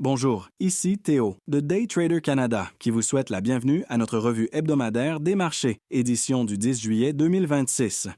Bonjour, ici Théo de Day Trader Canada qui vous souhaite la bienvenue à notre revue hebdomadaire des marchés, édition du 10 juillet 2026.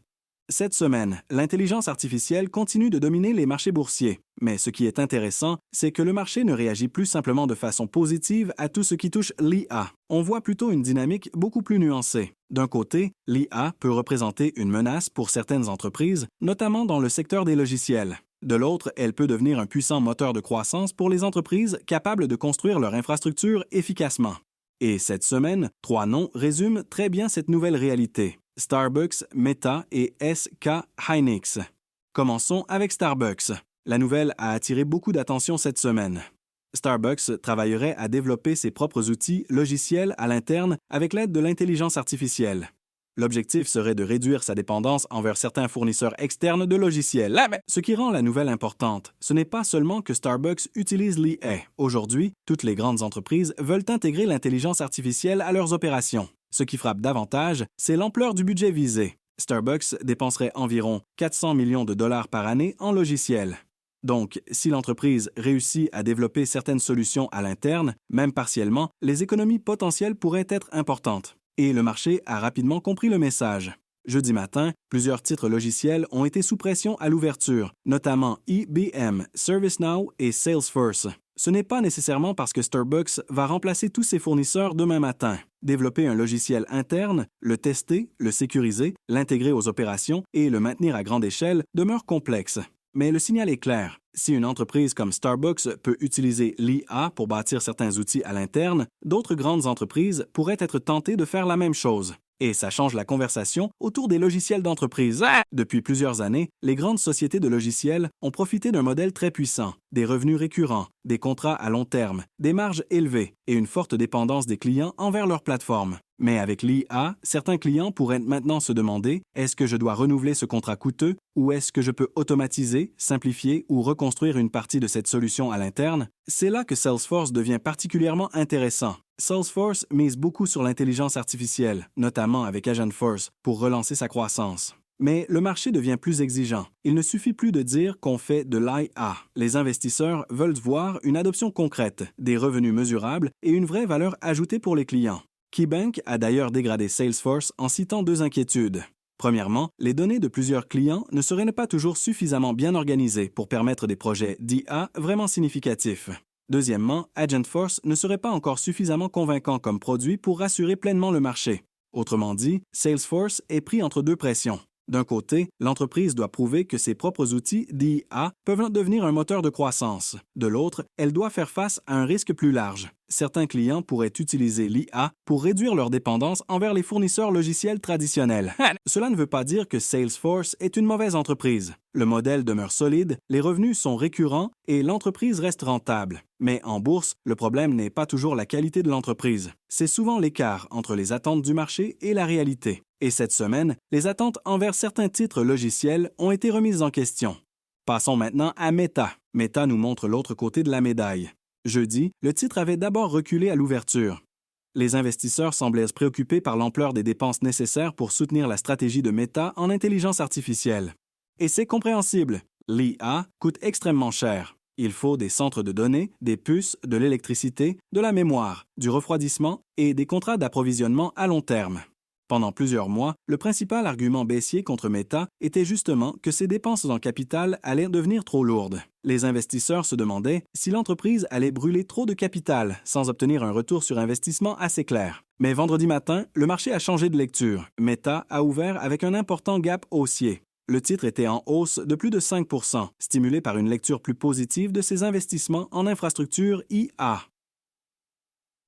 Cette semaine, l'intelligence artificielle continue de dominer les marchés boursiers, mais ce qui est intéressant, c'est que le marché ne réagit plus simplement de façon positive à tout ce qui touche l'IA. On voit plutôt une dynamique beaucoup plus nuancée. D'un côté, l'IA peut représenter une menace pour certaines entreprises, notamment dans le secteur des logiciels. De l'autre, elle peut devenir un puissant moteur de croissance pour les entreprises capables de construire leur infrastructure efficacement. Et cette semaine, 3 noms résument très bien cette nouvelle réalité: Starbucks, Meta et SK Hynix. Commençons avec Starbucks. La nouvelle a attiré beaucoup d'attention cette semaine. Starbucks travaillerait à développer ses propres outils logiciels à l'interne avec l'aide de l'intelligence artificielle. L'objectif serait de réduire sa dépendance envers certains fournisseurs externes de logiciels. Ce qui rend la nouvelle importante, ce n'est pas seulement que Starbucks utilise l'IA. Aujourd'hui, toutes les grandes entreprises veulent intégrer l'intelligence artificielle à leurs opérations. Ce qui frappe davantage, c'est l'ampleur du budget visé. Starbucks dépenserait environ 400 millions de dollars par année en logiciels. Donc, si l'entreprise réussit à développer certaines solutions à l'interne, même partiellement, les économies potentielles pourraient être importantes. Et le marché a rapidement compris le message. Jeudi matin, plusieurs titres logiciels ont été sous pression à l'ouverture, notamment IBM, ServiceNow et Salesforce. Ce n'est pas nécessairement parce que Starbucks va remplacer tous ses fournisseurs demain matin. Développer un logiciel interne, le tester, le sécuriser, l'intégrer aux opérations et le maintenir à grande échelle demeure complexe. Mais le signal est clair. Si une entreprise comme Starbucks peut utiliser l'IA pour bâtir certains outils à l'interne, d'autres grandes entreprises pourraient être tentées de faire la même chose. Et ça change la conversation autour des logiciels d'entreprise. Depuis plusieurs années, les grandes sociétés de logiciels ont profité d'un modèle très puissant, des revenus récurrents, des contrats à long terme, des marges élevées et une forte dépendance des clients envers leur plateforme. Mais avec l'IA, certains clients pourraient maintenant se demander: est-ce que je dois renouveler ce contrat coûteux ou est-ce que je peux automatiser, simplifier ou reconstruire une partie de cette solution à l'interne? C'est là que Salesforce devient particulièrement intéressant. Salesforce mise beaucoup sur l'intelligence artificielle, notamment avec Agentforce, pour relancer sa croissance. Mais le marché devient plus exigeant. Il ne suffit plus de dire qu'on fait de l'IA. Les investisseurs veulent voir une adoption concrète, des revenus mesurables et une vraie valeur ajoutée pour les clients. KeyBank a d'ailleurs dégradé Salesforce en citant 2 inquiétudes. Premièrement, les données de plusieurs clients ne seraient pas toujours suffisamment bien organisées pour permettre des projets d'IA vraiment significatifs. Deuxièmement, Agentforce ne serait pas encore suffisamment convaincant comme produit pour rassurer pleinement le marché. Autrement dit, Salesforce est pris entre 2 pressions. D'un côté, l'entreprise doit prouver que ses propres outils d'IA peuvent devenir un moteur de croissance. De l'autre, elle doit faire face à un risque plus large. Certains clients pourraient utiliser l'IA pour réduire leur dépendance envers les fournisseurs logiciels traditionnels. Cela ne veut pas dire que Salesforce est une mauvaise entreprise. Le modèle demeure solide, les revenus sont récurrents et l'entreprise reste rentable. Mais en bourse, le problème n'est pas toujours la qualité de l'entreprise. C'est souvent l'écart entre les attentes du marché et la réalité. Et cette semaine, les attentes envers certains titres logiciels ont été remises en question. Passons maintenant à Meta. Meta nous montre l'autre côté de la médaille. Jeudi, le titre avait d'abord reculé à l'ouverture. Les investisseurs semblaient se préoccuper par l'ampleur des dépenses nécessaires pour soutenir la stratégie de Meta en intelligence artificielle. Et c'est compréhensible. L'IA coûte extrêmement cher. Il faut des centres de données, des puces, de l'électricité, de la mémoire, du refroidissement et des contrats d'approvisionnement à long terme. Pendant plusieurs mois, le principal argument baissier contre Meta était justement que ses dépenses en capital allaient devenir trop lourdes. Les investisseurs se demandaient si l'entreprise allait brûler trop de capital sans obtenir un retour sur investissement assez clair. Mais vendredi matin, le marché a changé de lecture. Meta a ouvert avec un important gap haussier. Le titre était en hausse de plus de 5 %, stimulé par une lecture plus positive de ses investissements en infrastructure IA.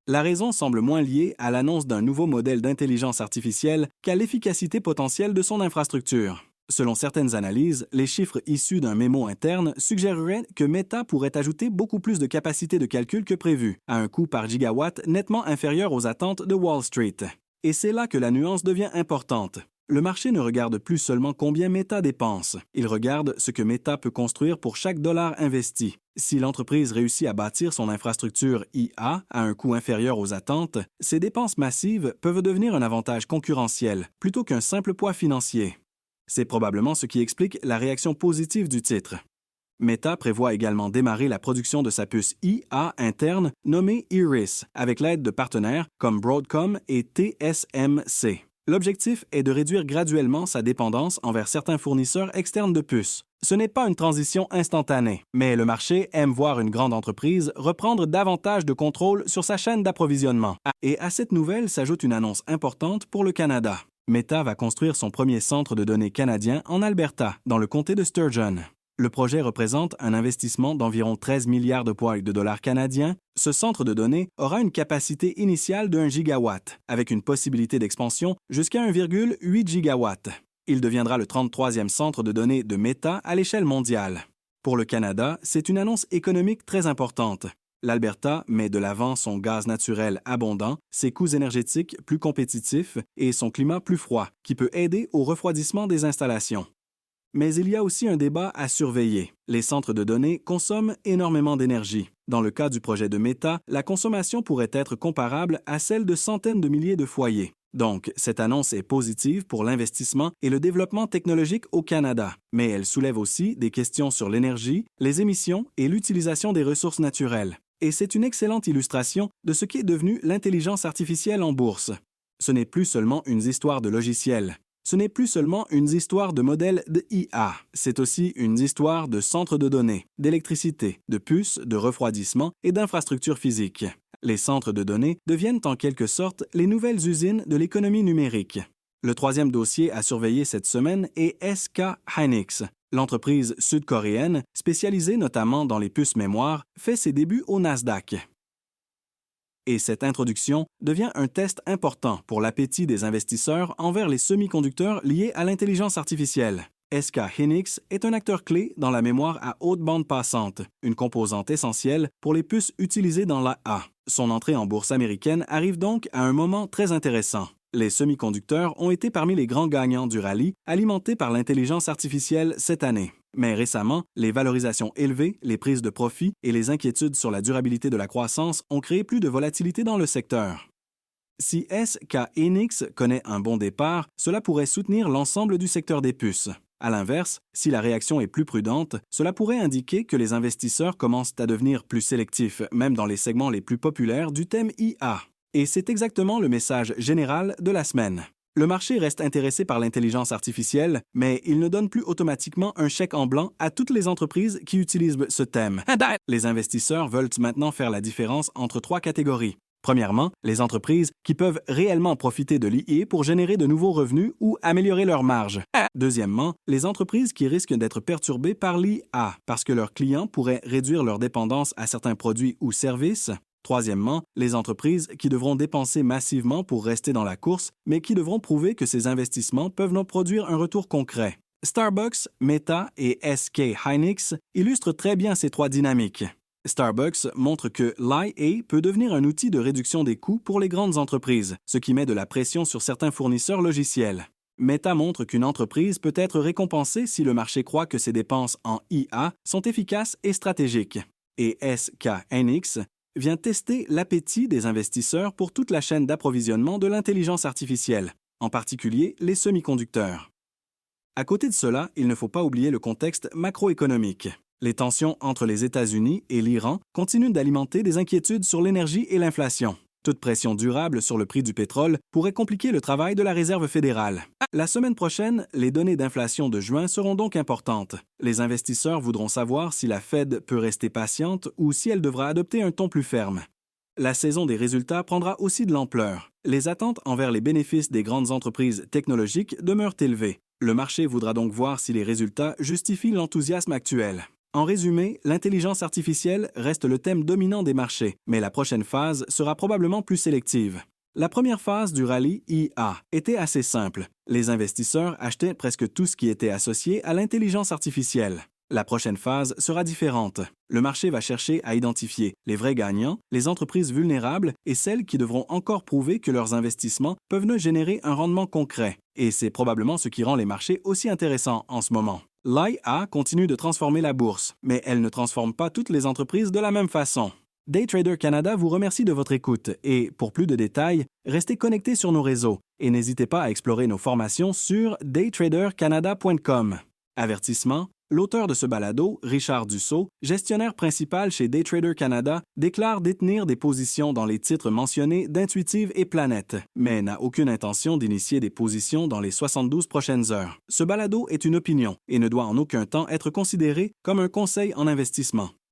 La raison semble moins liée à l'annonce d'un nouveau modèle d'intelligence artificielle qu'à l'efficacité potentielle de son infrastructure. Selon certaines analyses, les chiffres issus d'un mémo interne suggéreraient que Meta pourrait ajouter beaucoup plus de capacité de calcul que prévu, à un coût par gigawatt nettement inférieur aux attentes de Wall Street. Et c'est là que la nuance devient importante. Le marché ne regarde plus seulement combien Meta dépense, il regarde ce que Meta peut construire pour chaque dollar investi. Si l'entreprise réussit à bâtir son infrastructure IA à un coût inférieur aux attentes, ses dépenses massives peuvent devenir un avantage concurrentiel plutôt qu'un simple poids financier. C'est probablement ce qui explique la réaction positive du titre. Meta prévoit également démarrer la production de sa puce IA interne nommée Iris avec l'aide de partenaires comme Broadcom et TSMC. L'objectif est de réduire graduellement sa dépendance envers certains fournisseurs externes de puces. Ce n'est pas une transition instantanée, mais le marché aime voir une grande entreprise reprendre davantage de contrôle sur sa chaîne d'approvisionnement. Et à cette nouvelle s'ajoute une annonce importante pour le Canada. Meta va construire son premier centre de données canadien en Alberta, dans le comté de Sturgeon. Le projet représente un investissement d'environ 13 milliards de poids de dollars canadiens. Ce centre de données aura une capacité initiale de 1 gigawatt, avec une possibilité d'expansion jusqu'à 1,8 gigawatt. Il deviendra le 33e centre de données de Meta à l'échelle mondiale. Pour le Canada, c'est une annonce économique très importante. L'Alberta met de l'avant son gaz naturel abondant, ses coûts énergétiques plus compétitifs et son climat plus froid, qui peut aider au refroidissement des installations. Mais il y a aussi un débat à surveiller. Les centres de données consomment énormément d'énergie. Dans le cas du projet de Meta, la consommation pourrait être comparable à celle de centaines de milliers de foyers. Donc, cette annonce est positive pour l'investissement et le développement technologique au Canada, mais elle soulève aussi des questions sur l'énergie, les émissions et l'utilisation des ressources naturelles. Et c'est une excellente illustration de ce qui est devenu l'intelligence artificielle en bourse. Ce n'est plus seulement une histoire de logiciels. Ce n'est plus seulement une histoire de modèles d'IA, c'est aussi une histoire de centres de données, d'électricité, de puces, de refroidissement et d'infrastructures physiques. Les centres de données deviennent en quelque sorte les nouvelles usines de l'économie numérique. Le troisième dossier à surveiller cette semaine est SK Hynix. L'entreprise sud-coréenne, spécialisée notamment dans les puces mémoire, fait ses débuts au Nasdaq. Et cette introduction devient un test important pour l'appétit des investisseurs envers les semi-conducteurs liés à l'intelligence artificielle. SK Hynix est un acteur clé dans la mémoire à haute bande passante, une composante essentielle pour les puces utilisées dans l'AA. Son entrée en bourse américaine arrive donc à un moment très intéressant. Les semi-conducteurs ont été parmi les grands gagnants du rallye alimenté par l'intelligence artificielle cette année. Mais récemment, les valorisations élevées, les prises de profit et les inquiétudes sur la durabilité de la croissance ont créé plus de volatilité dans le secteur. Si SK Hynix connaît un bon départ, cela pourrait soutenir l'ensemble du secteur des puces. À l'inverse, si la réaction est plus prudente, cela pourrait indiquer que les investisseurs commencent à devenir plus sélectifs, même dans les segments les plus populaires du thème IA. Et c'est exactement le message général de la semaine. Le marché reste intéressé par l'intelligence artificielle, mais il ne donne plus automatiquement un chèque en blanc à toutes les entreprises qui utilisent ce thème. Les investisseurs veulent maintenant faire la différence entre trois catégories. Premièrement, les entreprises qui peuvent réellement profiter de l'IA pour générer de nouveaux revenus ou améliorer leurs marges. Deuxièmement, les entreprises qui risquent d'être perturbées par l'IA parce que leurs clients pourraient réduire leur dépendance à certains produits ou services. Troisièmement, les entreprises qui devront dépenser massivement pour rester dans la course, mais qui devront prouver que ces investissements peuvent nous produire un retour concret. Starbucks, Meta et SK Hynix illustrent très bien ces trois dynamiques. Starbucks montre que l'IA peut devenir un outil de réduction des coûts pour les grandes entreprises, ce qui met de la pression sur certains fournisseurs logiciels. Meta montre qu'une entreprise peut être récompensée si le marché croit que ses dépenses en IA sont efficaces et stratégiques. Et SK Hynix vient tester l'appétit des investisseurs pour toute la chaîne d'approvisionnement de l'intelligence artificielle, en particulier les semi-conducteurs. À côté de cela, il ne faut pas oublier le contexte macroéconomique. Les tensions entre les États-Unis et l'Iran continuent d'alimenter des inquiétudes sur l'énergie et l'inflation. Toute pression durable sur le prix du pétrole pourrait compliquer le travail de la Réserve fédérale. La semaine prochaine, les données d'inflation de juin seront donc importantes. Les investisseurs voudront savoir si la Fed peut rester patiente ou si elle devra adopter un ton plus ferme. La saison des résultats prendra aussi de l'ampleur. Les attentes envers les bénéfices des grandes entreprises technologiques demeurent élevées. Le marché voudra donc voir si les résultats justifient l'enthousiasme actuel. En résumé, l'intelligence artificielle reste le thème dominant des marchés, mais la prochaine phase sera probablement plus sélective. La première phase du rallye IA était assez simple. Les investisseurs achetaient presque tout ce qui était associé à l'intelligence artificielle. La prochaine phase sera différente. Le marché va chercher à identifier les vrais gagnants, les entreprises vulnérables et celles qui devront encore prouver que leurs investissements peuvent nous générer un rendement concret. Et c'est probablement ce qui rend les marchés aussi intéressants en ce moment. L'IA continue de transformer la bourse, mais elle ne transforme pas toutes les entreprises de la même façon. Daytrader Canada vous remercie de votre écoute et, pour plus de détails, restez connectés sur nos réseaux et n'hésitez pas à explorer nos formations sur daytradercanada.com. Avertissement, L'auteur de ce balado, Richard Dussault, gestionnaire principal chez Daytrader Canada, déclare détenir des positions dans les titres mentionnés d'Intuitive et Planète, mais n'a aucune intention d'initier des positions dans les 72 prochaines heures. Ce balado est une opinion et ne doit en aucun temps être considéré comme un conseil en investissement.